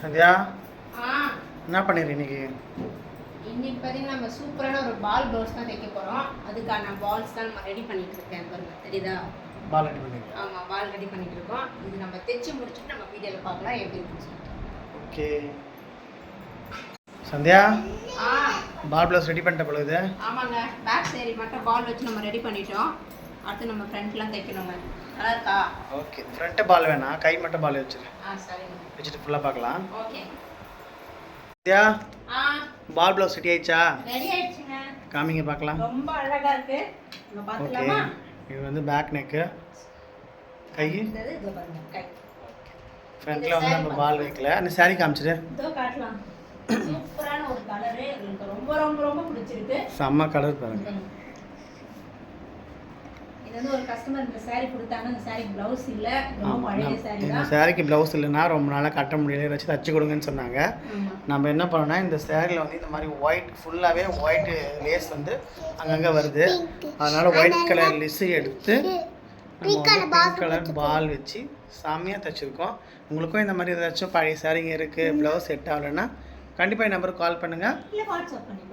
சந்தியா ஆ என்ன பண்ணிடுறீ இன்னைக்கு? இன்னைக்கு பார்த்தீங்கன்னா நம்ம சூப்பரான ஒரு பால் ப்ளவுஸ் தான் தைக்க போகிறோம். அதுக்கான பால்ஸ் தான் நம்ம ரெடி பண்ணிட்டு இருக்கேன். பாருங்க, தெரியுதா? பால் ரெடி பண்ணிடுறீங்க? ஆமாம், பால் ரெடி பண்ணிட்டு இருக்கோம். இது நம்ம தைச்சு முடிச்சுட்டு நம்ம வீடியோவில் பார்க்கலாம் எப்படி இருக்குன்னு சொல்லிட்டு. ஓகே சந்தியா, ஆ பால் ப்ளவுஸ் ரெடி பண்ணிட்ட போல இது. ஆமாங்க, பேக் சைடு மட்டும் பால் வச்சு நம்ம ரெடி பண்ணிட்டோம். அடுத்து நம்ம ஃப்ரண்ட்லாம் தைக்கணுங்க. நல்லா இருக்கா? ஓகே, ஃப்ரண்ட்டு பால் வேணாம், கை மட்டும் பால் வச்சிரு. சரிங்க, வச்சுட்டு ஃபுல்லாக பார்க்கலாம். ஓகே. சந்தியா, ஆ பால் ப்ளவுஸ் ரெடி ஆயிடுச்சா? ரெடி ஆயிடுச்சுங்க. காமிங்க பார்க்கலாம். ரொம்ப அழகா இருக்கு. நம்ம ஓகே, பார்த்துலாமா? இது வந்து பேக் நெக்கு, கை இது பாருங்க, கை. ஃப்ரண்ட்டில் வந்து நம்ம பால் வைக்கல. அந்த சாரி காமிச்சிடு. இதோ காட்டலாம். சூப்பரான ஒரு கலரு, எனக்கு ரொம்ப ரொம்ப ரொம்ப பிடிச்சிருக்கு. செம்ம கலர் பாருங்க. இது வந்து ஒரு கஸ்டமர் இந்த saree கொடுத்தாங்க. இந்த saree ப்ளவுஸ் இல்ல, ரொம்ப பழைய saree இந்த தான். சாரிக்கு ப்ளவுஸ் இல்லைன்னா ரொம்ப நாளாக கட்ட முடியல, வச்சு தச்சு கொடுங்கன்னு சொன்னாங்க. ஆமா. நம்ம என்ன பண்ணோம்னா இந்த சேரீல வந்து இந்த மாதிரி ஒயிட் ஃபுல்லாகவே ஒயிட் லேஸ் வந்து அங்கங்கே வருது. அதனால் ஒயிட் கலர் லிஸ்ஸு எடுத்து நம்ம வந்து பிங்க் கலர் பால் வச்சு செம்மையாக தைச்சிருக்கோம். உங்களுக்கும் இந்த மாதிரி ஏதாச்சும் பழைய சாரீங்க இருக்குது, ப்ளவுஸ் செட் ஆகலைன்னா கண்டிப்பாக என் நம்பருக்கு கால் பண்ணுங்கள். இல்ல வாட்ஸ்அப் பண்ணி